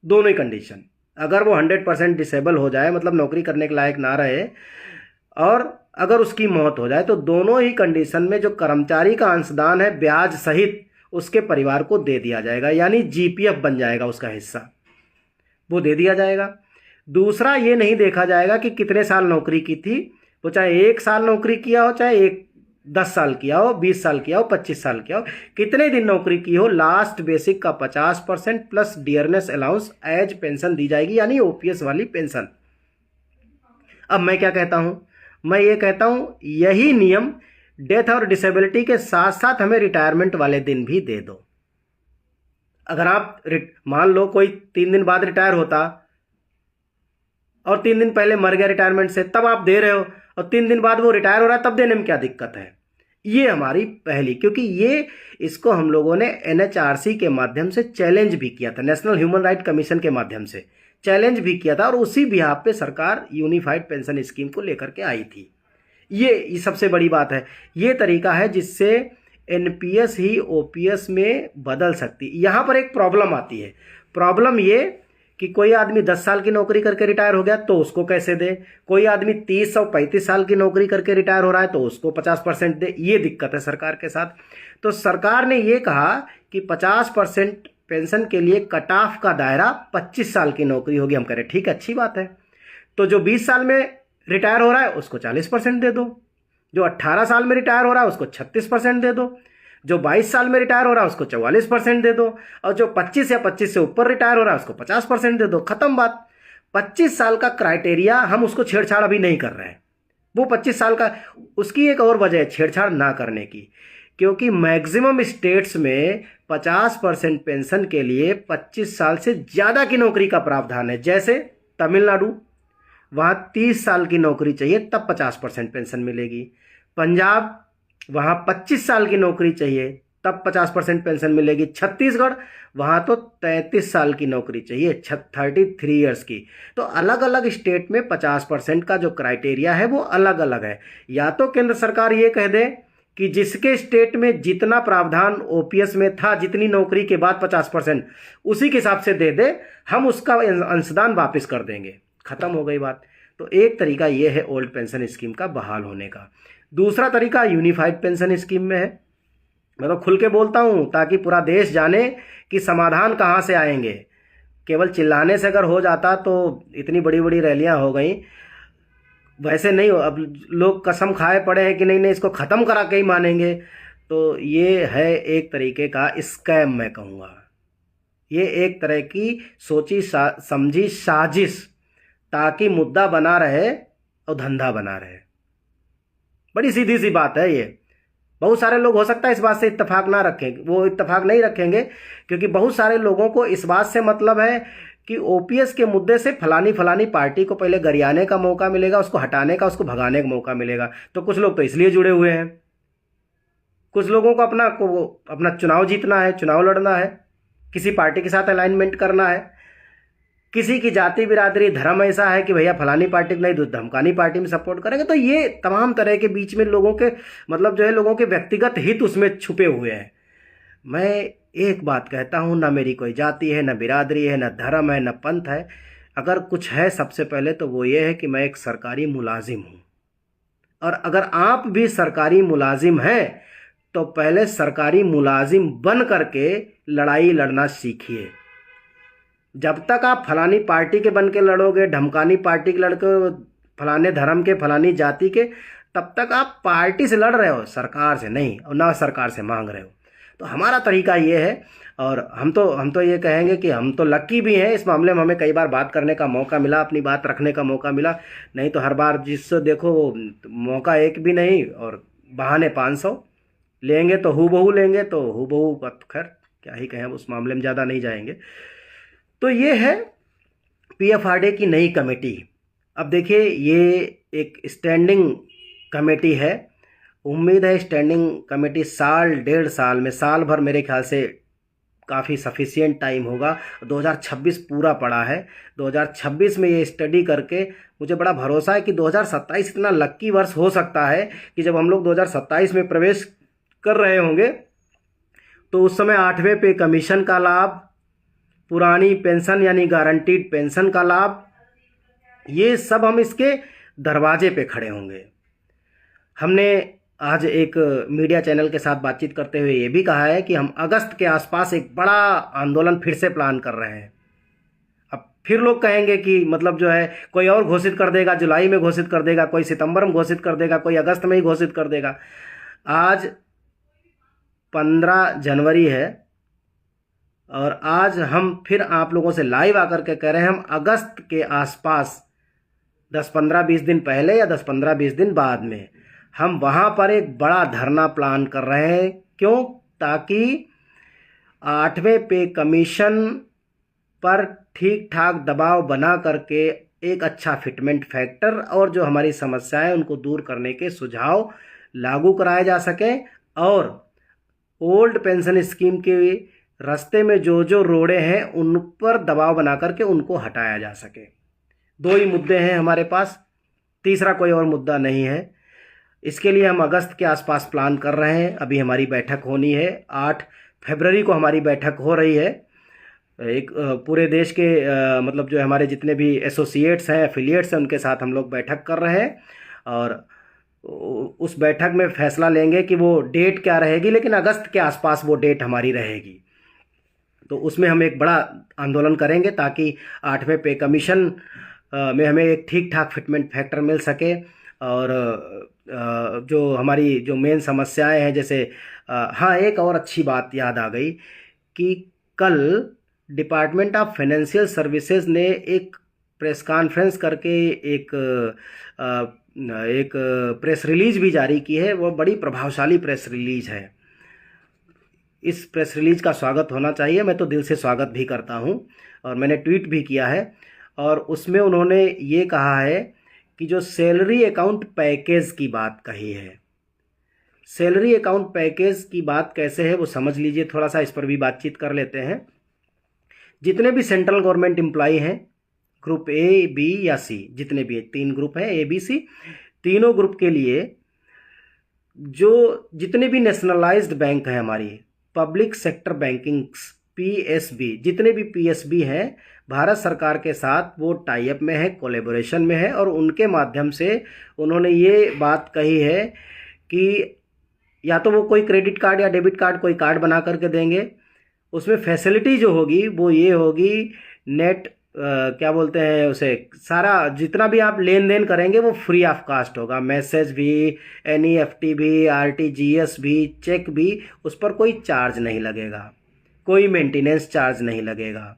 Speaker 1: दोनों ही कंडीशन। अगर वो 100% डिसेबल हो जाए, मतलब नौकरी करने के लायक ना रहे, और अगर उसकी मौत हो जाए, तो दोनों ही कंडीशन में जो कर्मचारी का अंशदान है ब्याज सहित उसके परिवार को दे दिया जाएगा, यानी जीपीएफ बन जाएगा उसका हिस्सा, वो दे दिया जाएगा। दूसरा, ये नहीं देखा जाएगा कि कितने साल नौकरी की थी, वो चाहे 1 साल नौकरी किया हो, चाहे 10 साल किया हो, 20 साल किया हो, 25 साल किया हो, कितने दिन नौकरी की हो, लास्ट बेसिक का 50% plus dearness allowance as pension दी जाएगी, यानी ओपीएस वाली पेंशन। अब मैं क्या कहता हूं, मैं ये कहता हूं यही नियम डेथ और डिसेबिलिटी के साथ साथ हमें रिटायरमेंट वाले दिन भी दे दो। अगर आप मान लो कोई 3 दिन बाद रिटायर होता और 3 दिन पहले मर गया रिटायरमेंट से, तब आप दे रहे हो, और 3 दिन बाद वो रिटायर हो रहा है, तब देने में क्या दिक्कत है? ये हमारी पहली, क्योंकि ये इसको हम लोगों ने एनएचआरसी के माध्यम से चैलेंज भी किया था, नेशनल ह्यूमन राइट कमीशन के माध्यम से चैलेंज भी किया था, और उसी बिहाफ पे सरकार यूनिफाइड पेंशन स्कीम को लेकर के आई थी। ये सबसे बड़ी बात है। ये तरीका है जिससे एनपीएस ही ओपीएस में बदल सकती। यहाँ पर एक प्रॉब्लम आती है। प्रॉब्लम ये कि कोई आदमी 10 साल की नौकरी करके रिटायर हो गया तो उसको कैसे दे, कोई आदमी 30 और 35 साल की नौकरी करके रिटायर हो रहा है तो उसको 50% दे। ये दिक्कत है सरकार के साथ। तो सरकार ने ये कहा कि 50% पेंशन के लिए कट ऑफ का दायरा 25 साल की नौकरी होगी। हम कह रहे ठीक है, अच्छी बात है। तो जो 20 साल में रिटायर हो रहा है उसको 40% दे दो, जो 18 साल में रिटायर हो रहा है उसको 36% दे दो, जो 22 साल में रिटायर हो रहा है उसको 44% दे दो, और जो 25 या 25 से ऊपर रिटायर हो रहा है उसको 50% दे दो। खत्म बात। 25 साल का क्राइटेरिया हम उसको छेड़छाड़ अभी नहीं कर रहे हैं। वो 25 साल का, उसकी एक और वजह है छेड़छाड़ ना करने की, क्योंकि मैक्सिमम स्टेट्स में 50% पेंशन के लिए 25 साल से ज़्यादा की नौकरी का प्रावधान है। जैसे तमिलनाडु, वहाँ 30 साल की नौकरी चाहिए तब 50% पेंशन मिलेगी। पंजाब, वहाँ 25 साल की नौकरी चाहिए तब 50% पेंशन मिलेगी। छत्तीसगढ़, वहाँ तो 33 साल की नौकरी चाहिए, 33 ईयर्स की। तो अलग अलग स्टेट में 50% का जो क्राइटेरिया है वो अलग अलग है। या तो केंद्र सरकार ये कह दे कि जिसके स्टेट में जितना प्रावधान ओपीएस में था, जितनी नौकरी के बाद 50%, उसी के हिसाब से दे दे, हम उसका अंशदान वापस कर देंगे, खत्म हो गई बात। तो एक तरीका ये है ओल्ड पेंशन स्कीम का बहाल होने का। दूसरा तरीका यूनिफाइड पेंशन स्कीम में है। मैं तो खुल के बोलता हूँ ताकि पूरा देश जाने कि समाधान कहाँ से आएंगे। केवल चिल्लाने से अगर हो जाता तो इतनी बड़ी बड़ी रैलियाँ हो गई, वैसे नहीं हो। अब लोग कसम खाए पड़े हैं कि नहीं नहीं इसको ख़त्म करा के ही मानेंगे। तो ये है एक तरीके का स्कैम, मैं कहूँगा। ये एक तरह की सोची समझी साजिश, ताकि मुद्दा बना रहे और धंधा बना रहे। बड़ी सीधी सी बात है ये। बहुत सारे लोग हो सकता है इस बात से इत्तेफाक ना रखें, वो इत्तेफाक नहीं रखेंगे, क्योंकि बहुत सारे लोगों को इस बात से मतलब है कि ओपीएस के मुद्दे से फलानी फलानी पार्टी को पहले गरियाने का मौका मिलेगा, उसको हटाने का, उसको भगाने का मौका मिलेगा। तो कुछ लोग तो इसलिए जुड़े हुए हैं। कुछ लोगों को अपना चुनाव जीतना है, चुनाव लड़ना है, किसी पार्टी के साथ अलाइनमेंट करना है, किसी की जाति बिरादरी धर्म ऐसा है कि भैया फलानी पार्टी नहीं तो धमकानी पार्टी में सपोर्ट करेंगे। तो ये तमाम तरह के बीच में लोगों के मतलब जो है, लोगों के व्यक्तिगत हित उसमें छुपे हुए हैं। मैं एक बात कहता हूँ, ना मेरी कोई जाति है, ना बिरादरी है, ना धर्म है, ना पंथ है। अगर कुछ है सबसे पहले तो वो ये है कि मैं एक सरकारी मुलाजिम हूँ। और अगर आप भी सरकारी मुलाजिम हैं तो पहले सरकारी मुलाजिम बन करके लड़ाई लड़ना सीखिए। जब तक आप फलानी पार्टी के बन के लड़ोगे, धमकानी पार्टी के लड़के, फलाने धर्म के, फलानी जाति के, तब तक आप पार्टी से लड़ रहे हो, सरकार से नहीं, और ना सरकार से मांग रहे हो। तो हमारा तरीका ये है, और हम तो ये कहेंगे कि हम तो लक्की भी हैं इस मामले में। हमें कई बार बात करने का मौका मिला, अपनी बात रखने का मौका मिला। नहीं तो हर बार जिससे देखो मौका एक भी नहीं, और बहाने 500 लेंगे तो हूबहू लेंगे, तो हूबहू खैर क्या ही कहें, उस मामले में ज़्यादा नहीं जाएंगे। तो ये है पीएफआरडीए की नई कमेटी। अब देखिए, ये एक स्टैंडिंग कमेटी है। उम्मीद है स्टैंडिंग कमेटी साल 1.5 साल में, साल भर मेरे ख्याल से काफ़ी सफिशिएंट टाइम होगा। 2026 पूरा पड़ा है। 2026 में ये स्टडी करके मुझे बड़ा भरोसा है कि 2027 इतना लक्की वर्ष हो सकता है कि जब हम लोग 2027 में प्रवेश कर रहे होंगे, तो उस समय 8वें पे कमीशन का लाभ, पुरानी पेंशन यानी गारंटीड पेंशन का लाभ, ये सब हम इसके दरवाजे पे खड़े होंगे। हमने आज एक मीडिया चैनल के साथ बातचीत करते हुए ये भी कहा है कि हम अगस्त के आसपास एक बड़ा आंदोलन फिर से प्लान कर रहे हैं। अब फिर लोग कहेंगे कि मतलब जो है कोई और घोषित कर देगा, जुलाई में घोषित कर देगा, कोई सितंबर में घोषित कर देगा, कोई अगस्त में ही घोषित कर देगा। आज 15 जनवरी है और आज हम फिर आप लोगों से लाइव आकर के कह रहे हैं, हम अगस्त के आसपास 10-15-20 दिन पहले या 10-15-20 दिन बाद में हम वहाँ पर एक बड़ा धरना प्लान कर रहे हैं। क्यों? ताकि 8वें पे कमीशन पर ठीक ठाक दबाव बना करके एक अच्छा फिटमेंट फैक्टर और जो हमारी समस्याएं उनको दूर करने के सुझाव लागू कराए जा सकें और ओल्ड पेंशन स्कीम के रास्ते में जो जो रोड़े हैं उन पर दबाव बना करके उनको हटाया जा सके। 2 ही मुद्दे हैं हमारे पास, तीसरा कोई और मुद्दा नहीं है। इसके लिए हम अगस्त के आसपास प्लान कर रहे हैं। अभी हमारी बैठक होनी है, 8 फरवरी को हमारी बैठक हो रही है। एक पूरे देश के मतलब जो हमारे जितने भी एसोसिएट्स हैं, एफिलिएट्स हैं, उनके साथ हम लोग बैठक कर रहे हैं और उस बैठक में फैसला लेंगे कि वो डेट क्या रहेगी, लेकिन अगस्त के आसपास वो डेट हमारी रहेगी। तो उसमें हम एक बड़ा आंदोलन करेंगे ताकि 8वें पे कमीशन में हमें एक ठीक ठाक फिटमेंट फैक्टर मिल सके और जो हमारी जो मेन समस्याएं हैं, जैसे हाँ, एक और अच्छी बात याद आ गई कि कल डिपार्टमेंट ऑफ फाइनेंशियल सर्विसेज ने एक प्रेस कॉन्फ्रेंस करके एक प्रेस रिलीज भी जारी की है। वो बड़ी प्रभावशाली प्रेस रिलीज है। इस प्रेस रिलीज का स्वागत होना चाहिए। मैं तो दिल से स्वागत भी करता हूं और मैंने ट्वीट भी किया है और उसमें उन्होंने ये कहा है कि जो सैलरी अकाउंट पैकेज की बात कही है, सैलरी अकाउंट पैकेज की बात कैसे है वो समझ लीजिए। थोड़ा सा इस पर भी बातचीत कर लेते हैं। जितने भी सेंट्रल गवर्नमेंट एम्प्लॉई हैं, ग्रुप ए, बी या सी, जितने भी 3 ग्रुप हैं, ए, बी, सी, तीनों ग्रुप के लिए जो जितने भी नेशनलाइज्ड बैंक हैं, हमारी पब्लिक सेक्टर बैंकिंग्स, पीएसबी, जितने भी पीएसबी हैं भारत सरकार के साथ, वो टाई अप में है, कोलैबोरेशन में है और उनके माध्यम से उन्होंने ये बात कही है कि या तो वो कोई क्रेडिट कार्ड या डेबिट कार्ड, कोई कार्ड बना करके देंगे। उसमें फैसिलिटी जो होगी वो ये होगी, नेट क्या बोलते हैं उसे, सारा जितना भी आप लेन देन करेंगे वो फ्री ऑफ कास्ट होगा। मैसेज भी, एनईएफटी भी, आरटीजीएस भी, चेक भी, उस पर कोई चार्ज नहीं लगेगा, कोई मेंटेनेंस चार्ज नहीं लगेगा।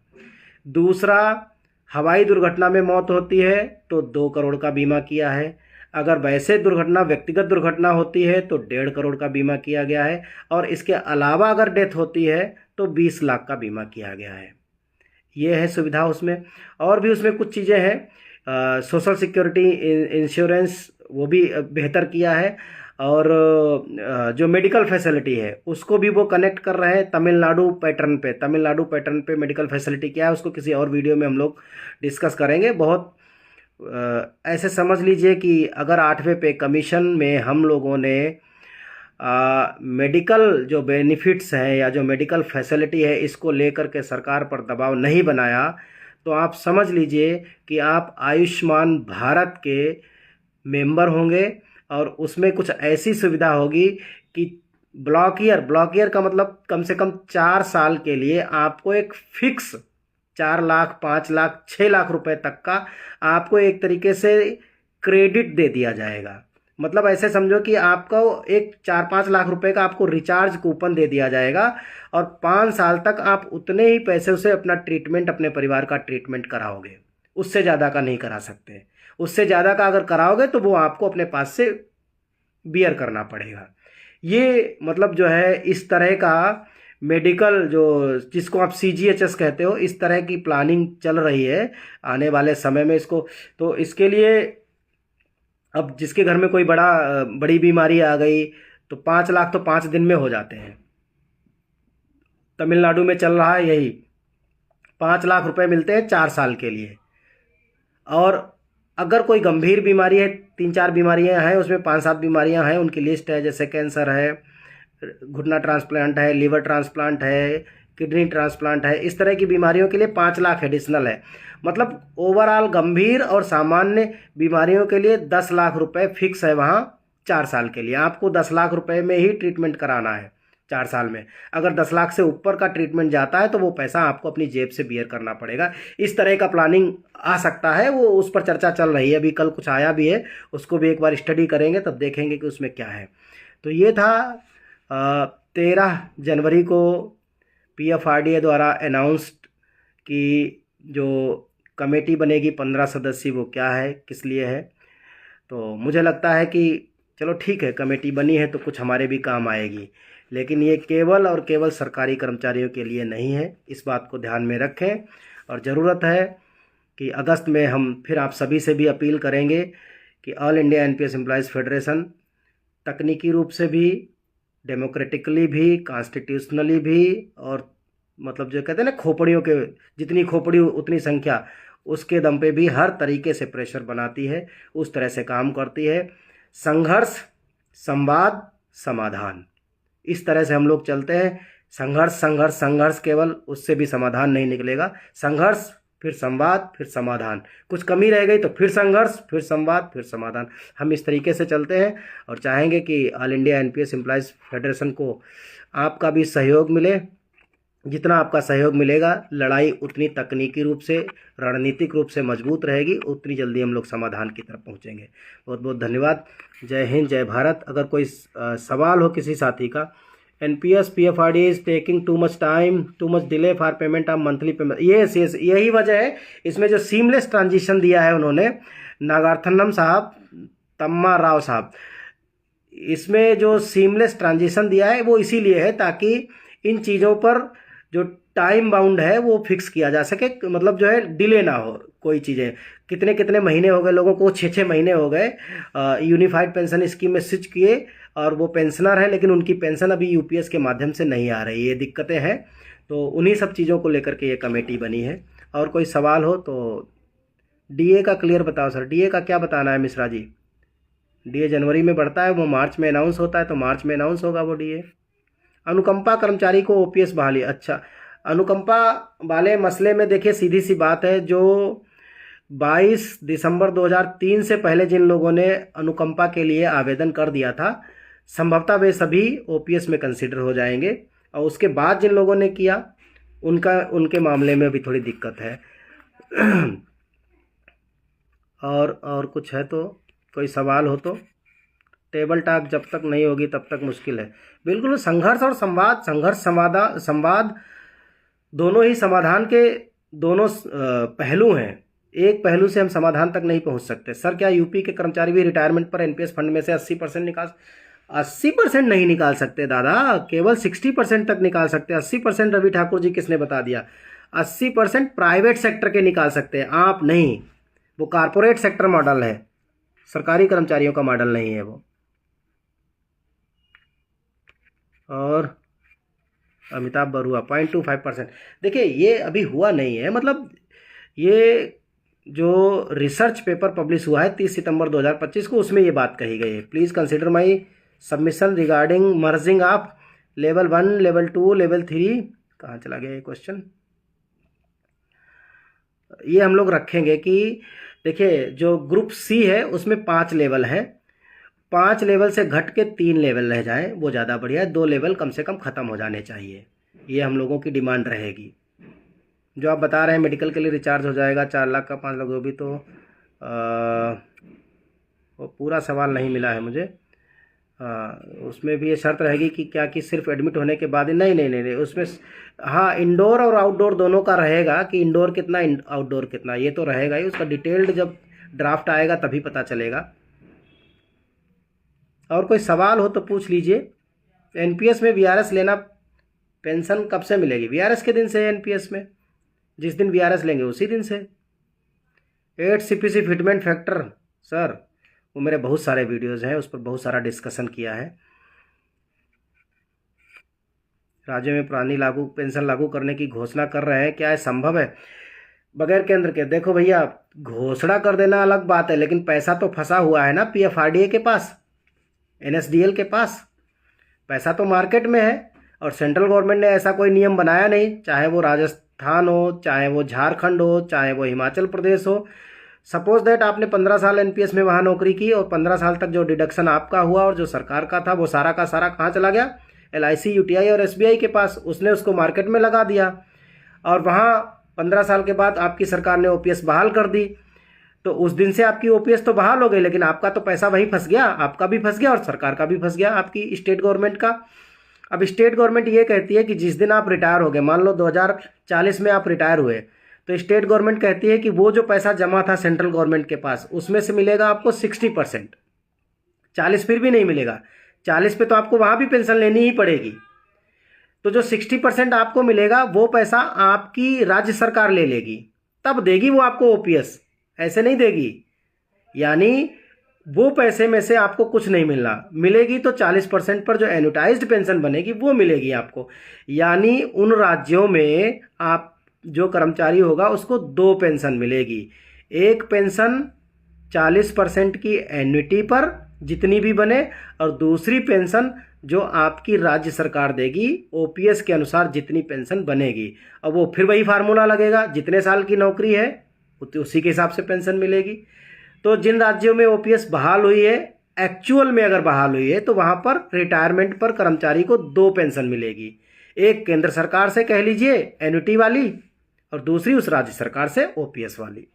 Speaker 1: दूसरा, हवाई दुर्घटना में मौत होती है तो 2 करोड़ का बीमा किया है। अगर वैसे दुर्घटना, व्यक्तिगत दुर्घटना होती है तो 1.5 करोड़ का बीमा किया गया है और इसके अलावा अगर डेथ होती है तो 20 लाख का बीमा किया गया है। ये है सुविधा उसमें। और भी उसमें कुछ चीज़ें हैं, सोशल सिक्योरिटी इंश्योरेंस वो भी बेहतर किया है और जो मेडिकल फैसिलिटी है उसको भी वो कनेक्ट कर रहे हैं तमिलनाडु पैटर्न पे मेडिकल फैसिलिटी क्या है उसको किसी और वीडियो में हम लोग डिस्कस करेंगे। बहुत ऐसे समझ लीजिए कि अगर 8वें पे कमीशन में हम लोगों ने मेडिकल जो बेनिफिट्स हैं या जो मेडिकल फैसिलिटी है इसको लेकर के सरकार पर दबाव नहीं बनाया तो आप समझ लीजिए कि आप आयुष्मान भारत के मेंबर होंगे और उसमें कुछ ऐसी सुविधा होगी कि ब्लॉक ईयर का मतलब कम से कम 4 साल के लिए आपको एक फिक्स 4 लाख, 5 लाख, 6 लाख रुपए तक का आपको एक तरीके से क्रेडिट दे दिया जाएगा। मतलब ऐसे समझो कि आपको एक 4-5 लाख रुपए का आपको रिचार्ज कूपन दे दिया जाएगा और 5 साल तक आप उतने ही पैसे से अपना ट्रीटमेंट, अपने परिवार का ट्रीटमेंट कराओगे। उससे ज़्यादा का नहीं करा सकते। उससे ज़्यादा का अगर कराओगे तो वो आपको अपने पास से बियर करना पड़ेगा। ये मतलब जो है इस तरह का मेडिकल जो जिसको आप सीजीएचएस कहते हो, इस तरह की प्लानिंग चल रही है आने वाले समय में इसको। तो इसके लिए अब जिसके घर में कोई बड़ी बीमारी आ गई तो 5 लाख तो 5 दिन में हो जाते हैं। तमिलनाडु में चल रहा है यही, 5 लाख रुपए मिलते हैं 4 साल के लिए। और अगर कोई गंभीर बीमारी है, 3-4 बीमारियां हैं, उसमें 5-7 बीमारियां हैं, उनकी लिस्ट है, जैसे कैंसर है, घुटना ट्रांसप्लांट है, लीवर ट्रांसप्लांट है, किडनी ट्रांसप्लांट है, इस तरह की बीमारियों के लिए 5 लाख एडिशनल है। मतलब ओवरऑल गंभीर और सामान्य बीमारियों के लिए 10 लाख रुपए फिक्स है वहाँ 4 साल के लिए। आपको 10 लाख रुपए में ही ट्रीटमेंट कराना है 4 साल में। अगर 10 लाख से ऊपर का ट्रीटमेंट जाता है तो वो पैसा आपको अपनी जेब से बियर करना पड़ेगा। इस तरह का प्लानिंग आ सकता है, वो उस पर चर्चा चल रही है, अभी कल कुछ आया भी है, उसको भी एक बार स्टडी करेंगे तब देखेंगे कि उसमें क्या है। तो ये था 13 जनवरी को PFRDA द्वारा अनाउंस्ड कि जो कमेटी बनेगी 15 सदस्यीय, वो क्या है, किस लिए है। तो मुझे लगता है कि चलो ठीक है, कमेटी बनी है तो कुछ हमारे भी काम आएगी, लेकिन ये केवल और केवल सरकारी कर्मचारियों के लिए नहीं है। इस बात को ध्यान में रखें और ज़रूरत है कि अगस्त में हम फिर आप सभी से भी अपील करेंगे कि all India NPS employees federation तकनीकी रूप से भी, डेमोक्रेटिकली भी, कॉन्स्टिट्यूशनली भी, और मतलब जो कहते हैं ना खोपड़ियों के जितनी खोपड़ी उतनी संख्या, उसके दम पे भी हर तरीके से प्रेशर बनाती है, उस तरह से काम करती है। संघर्ष, संवाद, समाधान, इस तरह से हम लोग चलते हैं। संघर्ष संघर्ष संघर्ष केवल, उससे भी समाधान नहीं निकलेगा। संघर्ष, फिर संवाद, फिर समाधान, कुछ कमी रह गई तो फिर संघर्ष, फिर संवाद, फिर समाधान। हम इस तरीके से चलते हैं और चाहेंगे कि all India NPS employees federation को आपका भी सहयोग मिले। जितना आपका सहयोग मिलेगा, लड़ाई उतनी तकनीकी रूप से, रणनीतिक रूप से मजबूत रहेगी, उतनी जल्दी हम लोग समाधान की तरफ पहुंचेंगे। बहुत बहुत धन्यवाद। जय हिंद, जय भारत। अगर कोई सवाल हो किसी साथी का, NPS PFRDA is taking too much time, too much delay for payment of monthly payment. यही वजह है। इसमें जो सीमलेस ट्रांजिशन दिया है उन्होंने, नागार्थनम साहब, तम्मा राव साहब, इसमें जो सीमलेस ट्रांजिशन दिया है वो इसीलिए है ताकि इन चीज़ों पर जो टाइम बाउंड है वो फिक्स किया जा सके, मतलब जो है डिले ना हो कोई चीज़ें। कितने कितने महीने हो गए लोगों को, 6-6 महीने हो गए यूनिफाइड पेंशन स्कीम में स्विच किए, और वो पेंशनर है लेकिन उनकी पेंशन अभी UPS के माध्यम से नहीं आ रही, ये दिक्कतें हैं। तो उन्हीं सब चीज़ों को लेकर के ये कमेटी बनी है। और कोई सवाल हो तो DA का क्लियर बताओ सर। DA का क्या बताना है मिश्रा जी? DA जनवरी में बढ़ता है, वो मार्च में अनाउंस होता है, तो मार्च में अनाउंस होगा वो DA। अनुकंपा कर्मचारी को OPS बहाली, अच्छा, अनुकंपा वाले मसले में देखिए सीधी सी बात है, जो 22 दिसंबर 2003 से पहले जिन लोगों ने अनुकंपा के लिए आवेदन कर दिया था, संभवतः वे सभी OPS में कंसिडर हो जाएंगे, और उसके बाद जिन लोगों ने किया उनके मामले में भी थोड़ी दिक्कत है। और कुछ है तो कोई सवाल हो तो? टेबल टॉक जब तक नहीं होगी तब तक मुश्किल है। बिल्कुल, संघर्ष और संवाद, संघर्ष संवाद दोनों ही समाधान के दोनों पहलू हैं। एक पहलू से हम समाधान तक नहीं पहुंच सकते। सर क्या UP के कर्मचारी भी रिटायरमेंट पर NPS फंड में से 80% निकाल? 80% नहीं निकाल सकते दादा, केवल 60% तक निकाल सकते हैं। 80% रवि ठाकुर जी किसने बता दिया? 80% प्राइवेट सेक्टर के निकाल सकते हैं, आप नहीं। वो कारपोरेट सेक्टर मॉडल है, सरकारी कर्मचारियों का मॉडल नहीं है वो। और अमिताभ बरुआ 0.25%। देखिए ये अभी हुआ नहीं है, मतलब ये जो रिसर्च पेपर पब्लिश हुआ है 30 सितंबर 2025 को, उसमें ये बात कही गई है। Please consider my submission regarding merging of level 1, level 2, level 3। कहाँ चला गया ये क्वेश्चन? ये हम लोग रखेंगे कि देखिए जो ग्रुप C है उसमें 5 लेवल हैं, 5 लेवल से घट के 3 लेवल रह जाएं, वो ज़्यादा बढ़िया है। 2 लेवल कम से कम ख़त्म हो जाने चाहिए, ये हम लोगों की डिमांड रहेगी। जो आप बता रहे हैं मेडिकल के लिए रिचार्ज हो जाएगा 4 लाख का 5 लाख, वो भी तो वो पूरा सवाल नहीं मिला है मुझे। उसमें भी ये शर्त रहेगी कि क्या कि सिर्फ एडमिट होने के बाद ही? नहीं, उसमें हाँ इंडोर और आउटडोर दोनों का रहेगा कि इंडोर कितना आउटडोर कितना, ये तो रहेगा ही। उसका डिटेल्ड जब ड्राफ्ट आएगा तभी पता चलेगा। और कोई सवाल हो तो पूछ लीजिए। NPS में VRS लेना, पेंशन कब से मिलेगी? VRS के दिन से है NPS में, जिस दिन VRS लेंगे उसी दिन से। 8 CPC फिटमेंट फैक्टर, सर वो मेरे बहुत सारे वीडियोज़ हैं, उस पर बहुत सारा डिस्कशन किया है। राज्य में पुरानी पेंशन लागू करने की घोषणा कर रहे हैं, क्या है संभव है बगैर केंद्र के? देखो भैया, घोषणा कर देना अलग बात है, लेकिन पैसा तो फंसा हुआ है ना PFRDA के पास, NSDL के पास। पैसा तो मार्केट में है, और सेंट्रल गवर्नमेंट ने ऐसा कोई नियम बनाया नहीं, चाहे वो राजस्थान हो, चाहे वो झारखंड हो, चाहे वो हिमाचल प्रदेश हो। सपोज दैट आपने 15 साल एनपीएस में वहाँ नौकरी की, और 15 साल तक जो डिडक्शन आपका हुआ और जो सरकार का था वो सारा का सारा कहाँ चला गया? एलआईसी, यूटीआई और एसबीआई के पास। उसने उसको मार्केट में लगा दिया, और वहाँ 15 साल के बाद आपकी सरकार ने ओपीएस बहाल कर दी। तो उस दिन से आपकी ओपीएस तो बहाल हो गई, लेकिन आपका तो पैसा वहीं फंस गया, आपका भी फंस गया और सरकार का भी फंस गया, आपकी स्टेट गवर्नमेंट का। अब स्टेट गवर्नमेंट ये कहती है कि जिस दिन आप रिटायर हो गए, मान लो 2040 में आप रिटायर हुए, तो स्टेट गवर्नमेंट कहती है कि वो जो पैसा जमा था सेंट्रल गवर्नमेंट के पास, उसमें से मिलेगा आपको 60%। 40 फिर भी नहीं मिलेगा, 40 पे तो आपको वहाँ भी पेंशन लेनी ही पड़ेगी। तो जो 60% आपको मिलेगा वो पैसा आपकी राज्य सरकार ले लेगी, तब देगी वो आपको ओपीएस, ऐसे नहीं देगी। यानी वो पैसे में से आपको कुछ नहीं मिलना, मिलेगी तो 40% पर जो एनुटाइज्ड पेंशन बनेगी वो मिलेगी आपको। यानी उन राज्यों में आप जो कर्मचारी होगा उसको 2 पेंशन मिलेगी। एक पेंशन 40% की एन्युटी पर जितनी भी बने, और दूसरी पेंशन जो आपकी राज्य सरकार देगी ओपीएस के अनुसार जितनी पेंशन बनेगी। अब वो फिर वही फार्मूला लगेगा, जितने साल की नौकरी है उसी के हिसाब से पेंशन मिलेगी। तो जिन राज्यों में ओपीएस बहाल हुई है, एक्चुअल में अगर बहाल हुई है, तो वहाँ पर रिटायरमेंट पर कर्मचारी को 2 पेंशन मिलेगी। एक केंद्र सरकार से कह लीजिए एन्युटी वाली, और दूसरी उस राज्य सरकार से ओपीएस वाली।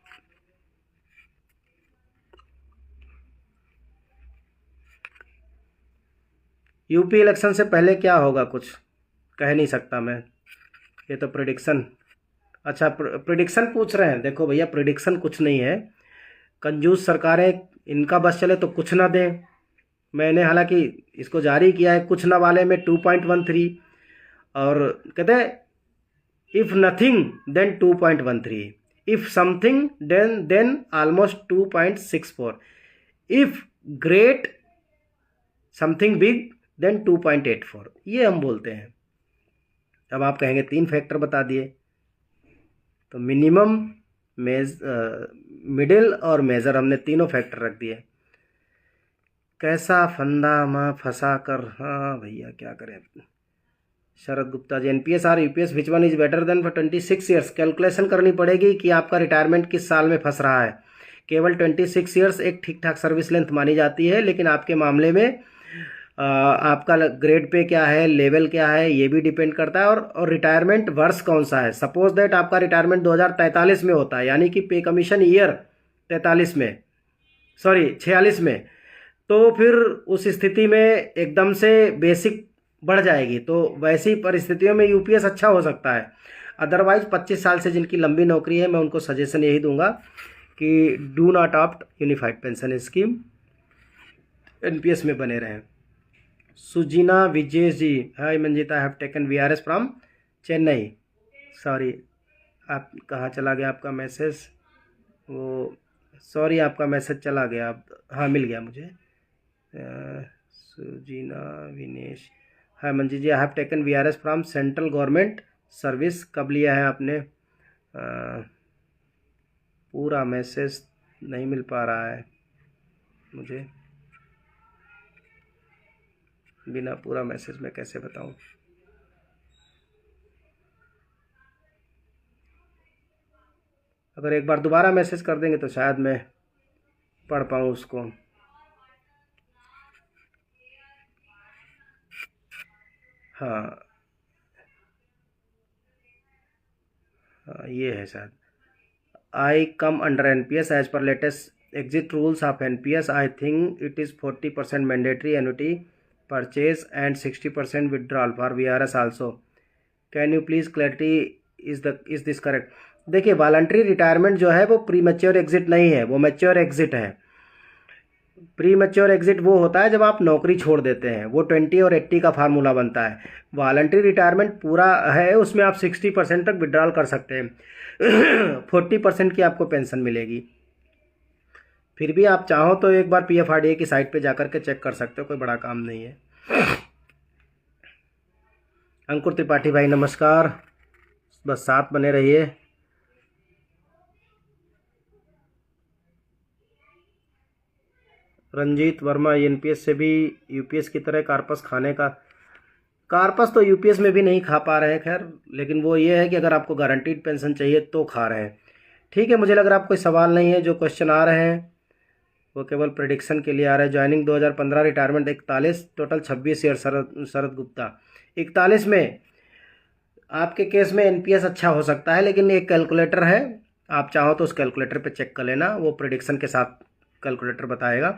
Speaker 1: यूपी इलेक्शन से पहले क्या होगा कुछ कह नहीं सकता मैं, ये तो प्रिडिक्शन। अच्छा, प्रिडिक्शन पूछ रहे हैं। देखो भैया, प्रिडिक्शन कुछ नहीं है, कंजूस सरकारें, इनका बस चले तो कुछ ना दें। मैंने हालांकि इसको जारी किया है कुछ ना वाले में 2.13, और कहते हैं if nothing then 2.13, if something then almost 2.64, if great something big then 2.84, ये हम बोलते हैं। अब आप कहेंगे 3 फैक्टर बता दिए, तो मिनिमम, मिडिल और मेजर, हमने तीनों फैक्टर रख दिए। कैसा फंदा माँ फंसा कर, हाँ भैया क्या करें। शरद गुप्ता जी, एनपीएस और UPS which one is better than for 26 years? Calculation करनी पड़ेगी कि आपका रिटायरमेंट किस साल में फंस रहा है। केवल 26 ईयर्स एक ठीक ठाक सर्विस लेंथ मानी जाती है, लेकिन आपके मामले में आपका ग्रेड पे क्या है, लेवल क्या है, ये भी डिपेंड करता है, और रिटायरमेंट वर्ष कौन सा है। सपोज दैट आपका रिटायरमेंट 2043 में होता है, यानी कि पे कमीशन ईयर 43 में, सॉरी 46 में, तो फिर उस स्थिति में एकदम से बेसिक बढ़ जाएगी। तो वैसी परिस्थितियों में यूपीएस अच्छा हो सकता है। अदरवाइज 25 साल से जिनकी लंबी नौकरी है, मैं उनको सजेशन यही दूंगा कि do not opt unified pension scheme, NPS में बने रहें। Sujina Vijay ji, hi Manjita, I have taken VRS from Chennai. Sorry, आप कहाँ चला गया आपका मैसेज? वो सॉरी, आपका मैसेज चला गया। हाँ, मिल गया मुझे। सुजीना Vinesh, hi Manji ji, I have taken VRS from central government service. कब लिया है आपने? पूरा मैसेज नहीं मिल पा रहा है मुझे, बिना पूरा मैसेज में कैसे बताऊं। अगर एक बार दोबारा मैसेज कर देंगे तो शायद मैं पढ़ पाऊँ उसको। हाँ हाँ, ये है शायद। I come under NPS as per latest exit rules of NPS. I think it is 40% mandatory annuity purchase and 60% withdrawal for VRS also. Can you please clarity, is this correct? देखिए, वॉलंटरी रिटायरमेंट जो है वो प्री मैच्योर एग्जिट नहीं है, वो मैच्योर एग्जिट है। प्री मैच्योर एग्जिट वो होता है जब आप नौकरी छोड़ देते हैं, वो 20 और 80 का फार्मूला बनता है। वॉलंटरी रिटायरमेंट पूरा है, उसमें आप 60% तक विड्रॉल कर सकते हैं। 40% की आपको पेंशन मिलेगी। फिर भी आप चाहो तो एक बार पीएफआरडीए की साइट पे जाकर के चेक कर सकते हो, कोई बड़ा काम नहीं है। अंकुर त्रिपाठी भाई नमस्कार, बस साथ बने रहिए। रंजीत वर्मा, एनपीएस से भी यूपीएस की तरह कार्पस खाने का कार्पस तो यूपीएस में भी नहीं खा पा रहे हैं खैर, लेकिन वो ये है कि अगर आपको गारंटीड पेंशन चाहिए तो खा रहे हैं। ठीक है, मुझे लग रहा है आपको कोई सवाल नहीं है। जो क्वेश्चन आ रहे हैं वो केवल प्रेडिक्शन के लिए आ रहा है। Joining 2015, retirement 41, total 26 year. Sharad Gupta 41 में आपके केस में एनपीएस अच्छा हो सकता है, लेकिन एक कैलकुलेटर है, आप चाहो तो उस कैलकुलेटर पे चेक कर लेना, वो प्रेडिक्शन के साथ कैलकुलेटर बताएगा,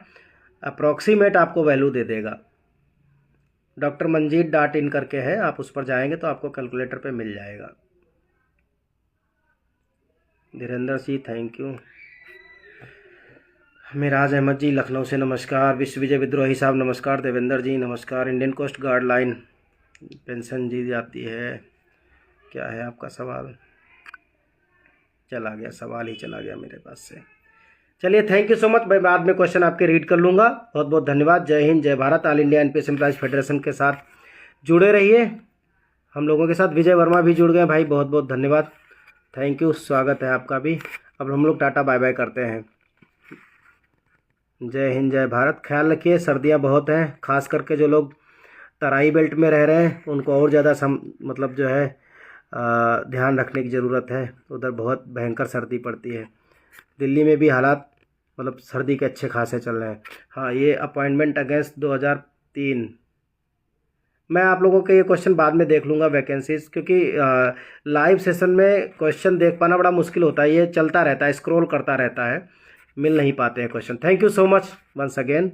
Speaker 1: अप्रॉक्सीमेट आपको वैल्यू दे देगा। डॉक्टर मंजीत डॉट इन करके है, आप उस पर जाएंगे तो आपको कैलकुलेटर पे मिल जाएगा। धीरेन्द्र जी थैंक यू। मिराज अहमद जी लखनऊ से नमस्कार। विश्व विजय विद्रोही साहब नमस्कार। देवेंद्र जी नमस्कार। Indian coast guard line pension जी जाती है, क्या है आपका सवाल? चला गया, सवाल ही चला गया मेरे पास से। चलिए थैंक यू सो मच, मैं बाद में क्वेश्चन आपके रीड कर लूँगा। बहुत बहुत धन्यवाद। जय हिंद, जय Bharat. All India NPS employees federation के साथ जुड़े रहिए। हम लोगों के साथ विजय वर्मा भी जुड़ गए भाई, बहुत बहुत धन्यवाद, थैंक यू, स्वागत है आपका भी। अब हम लोग टाटा बाय बाय करते हैं। जय हिंद, जय भारत। ख्याल रखिए, सर्दियाँ बहुत हैं, खास करके जो लोग तराई बेल्ट में रह रहे हैं उनको और ज़्यादा मतलब जो है ध्यान रखने की ज़रूरत है। उधर बहुत भयंकर सर्दी पड़ती है। दिल्ली में भी हालात मतलब सर्दी के अच्छे खासे चल रहे हैं। हाँ, ये अपॉइंटमेंट अगेंस्ट 2003, मैं आप लोगों के ये क्वेश्चन बाद में देख लूँगा वैकेंसीज, क्योंकि लाइव सेशन में क्वेश्चन देख पाना बड़ा मुश्किल होता है, ये चलता रहता है, स्क्रॉल करता रहता है, मिल नहीं पाते हैं question. Thank you so much once again.